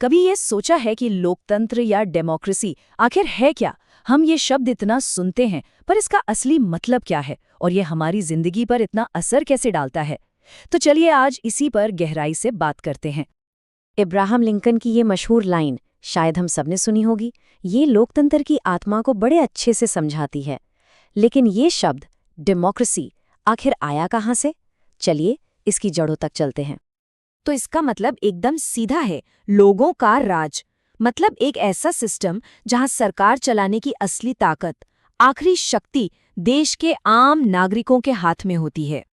कभी ये सोचा है कि लोकतंत्र या डेमोक्रेसी आखिर है क्या? हम ये शब्द इतना सुनते हैं, पर इसका असली मतलब क्या है और ये हमारी जिंदगी पर इतना असर कैसे डालता है? तो चलिए आज इसी पर गहराई से बात करते हैं। इब्राहम लिंकन की ये मशहूर लाइन शायद हम सबने सुनी होगी। ये लोकतंत्र की आत्मा को बड़े अच्छे से समझाती है। लेकिन ये शब्द डेमोक्रेसी आखिर आया कहाँ से? चलिए इसकी जड़ों तक चलते हैं। तो इसका मतलब एकदम सीधा है, लोगों का राज। मतलब एक ऐसा सिस्टम जहां सरकार चलाने की असली ताकत, आखिरी शक्ति देश के आम नागरिकों के हाथ में होती है।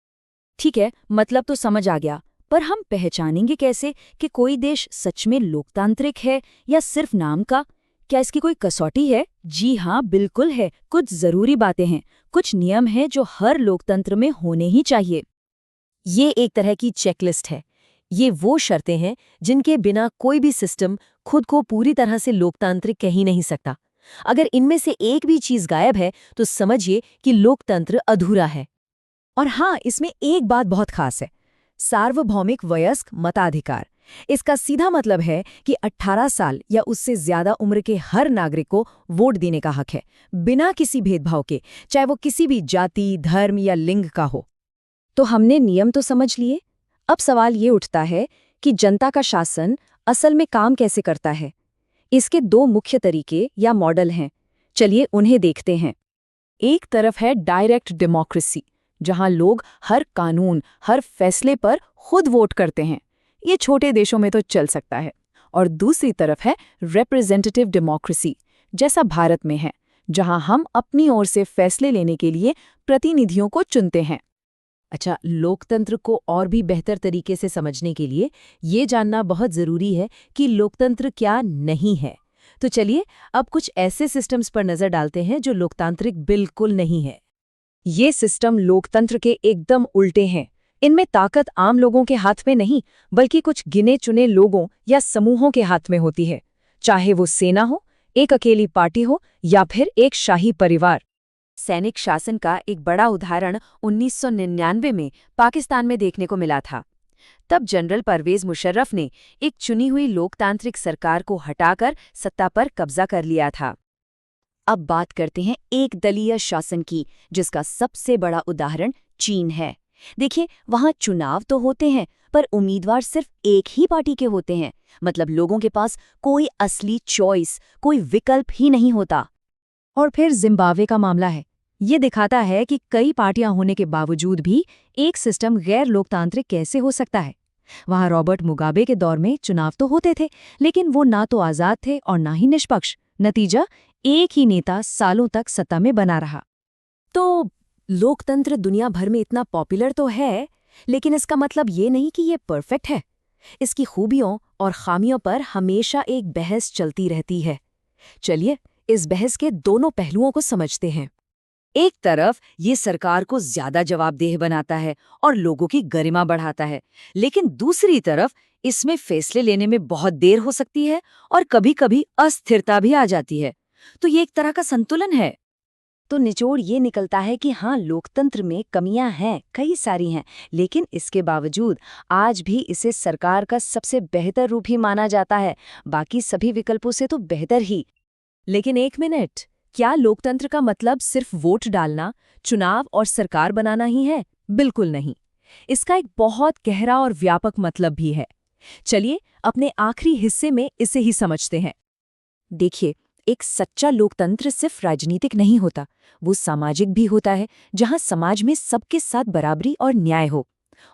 ठीक है, मतलब तो समझ आ गया, पर हम पहचानेंगे कैसे कि कोई देश सच में लोकतांत्रिक है या सिर्फ नाम का? क्या इसकी कोई कसौटी है? जी हाँ, बिल्कुल है। कुछ जरूरी बातें हैं, कुछ नियम हैं जो हर लोकतंत्र में होने ही चाहिए। ये एक तरह की चेकलिस्ट है। ये वो शर्तें हैं जिनके बिना कोई भी सिस्टम खुद को पूरी तरह से लोकतांत्रिक कह ही नहीं सकता। अगर इनमें से एक भी चीज गायब है तो समझिए कि लोकतंत्र अधूरा है। और हाँ, इसमें एक बात बहुत खास है, सार्वभौमिक वयस्क मताधिकार। इसका सीधा मतलब है कि 18 साल या उससे ज्यादा उम्र के हर नागरिक को वोट देने का हक है, बिना किसी भेदभाव के, चाहे वो किसी भी जाति, धर्म या लिंग का हो। तो हमने नियम तो समझ लिए। अब सवाल ये उठता है कि जनता का शासन असल में काम कैसे करता है। इसके दो मुख्य तरीके या मॉडल हैं। चलिए उन्हें देखते हैं। एक तरफ है डायरेक्ट डेमोक्रेसी, जहां लोग हर कानून, हर फैसले पर खुद वोट करते हैं। ये छोटे देशों में तो चल सकता है। और दूसरी तरफ है रिप्रेजेंटेटिव डेमोक्रेसी, जैसा भारत में है, जहां हम अपनी ओर से फैसले लेने के लिए प्रतिनिधियों को चुनते हैं। अच्छा, लोकतंत्र को और भी बेहतर तरीके से समझने के लिए ये जानना बहुत जरूरी है कि लोकतंत्र क्या नहीं है। तो चलिए अब कुछ ऐसे सिस्टम्स पर नजर डालते हैं जो लोकतांत्रिक बिल्कुल नहीं है। ये सिस्टम लोकतंत्र के एकदम उल्टे हैं। इनमें ताकत आम लोगों के हाथ में नहीं, बल्कि कुछ गिने चुने लोगों या समूहों के हाथ में होती है। चाहे वो सेना हो, एक अकेली पार्टी हो या फिर एक शाही परिवार। सैनिक शासन का एक बड़ा उदाहरण 1999 में पाकिस्तान में देखने को मिला था। तब जनरल परवेज मुशर्रफ ने एक चुनी हुई लोकतांत्रिक सरकार को हटाकर सत्ता पर कब्जा कर लिया था। अब बात करते हैं एक दलीय शासन की, जिसका सबसे बड़ा उदाहरण चीन है। देखिए, वहां चुनाव तो होते हैं, पर उम्मीदवार सिर्फ एक ही पार्टी के होते हैं। मतलब लोगों के पास कोई असली चॉइस, कोई विकल्प ही नहीं होता। और फिर जिम्बाब्वे का मामला है। ये दिखाता है कि कई पार्टियां होने के बावजूद भी एक सिस्टम गैर लोकतांत्रिक कैसे हो सकता है। वहां रॉबर्ट मुगाबे के दौर में चुनाव तो होते थे, लेकिन वो ना तो आजाद थे और ना ही निष्पक्ष। नतीजा, एक ही नेता सालों तक सत्ता में बना रहा। तो लोकतंत्र दुनिया भर में इतना पॉपुलर तो है, लेकिन इसका मतलब ये नहीं कि ये परफेक्ट है। इसकी खूबियों और खामियों पर हमेशा एक बहस चलती रहती है। चलिए इस बहस के दोनों पहलुओं को समझते हैं। एक तरफ ये सरकार को ज्यादा जवाबदेह बनाता है और लोगों की गरिमा बढ़ाता है, लेकिन दूसरी तरफ इसमें फैसले लेने में बहुत देर हो सकती है और कभी-कभी अस्थिरता भी आ जाती है। तो ये एक तरह का संतुलन है। तो निचोड़ ये निकलता है कि हाँ, लोकतंत्र में कमियां हैं, कई सारी हैं, लेकिन इसके बावजूद आज भी इसे सरकार का सबसे बेहतर रूप ही माना जाता है, बाकी सभी विकल्पों से तो बेहतर ही। लेकिन एक मिनट, क्या लोकतंत्र का मतलब सिर्फ वोट डालना, चुनाव और सरकार बनाना ही है? बिल्कुल नहीं। इसका एक बहुत गहरा और व्यापक मतलब भी है। चलिए अपने आखिरी हिस्से में इसे ही समझते हैं। देखिए, एक सच्चा लोकतंत्र सिर्फ राजनीतिक नहीं होता, वो सामाजिक भी होता है, जहां समाज में सबके साथ बराबरी और न्याय हो।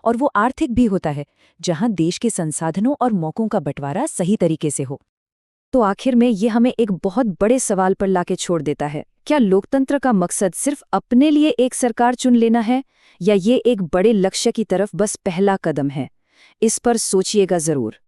और वो आर्थिक भी होता है, जहां देश के संसाधनों और मौकों का बंटवारा सही तरीके से हो। तो आखिर में ये हमें एक बहुत बड़े सवाल पर लाके छोड़ देता है। क्या लोकतंत्र का मकसद सिर्फ अपने लिए एक सरकार चुन लेना है, या ये एक बड़े लक्ष्य की तरफ बस पहला कदम है? इस पर सोचिएगा जरूर।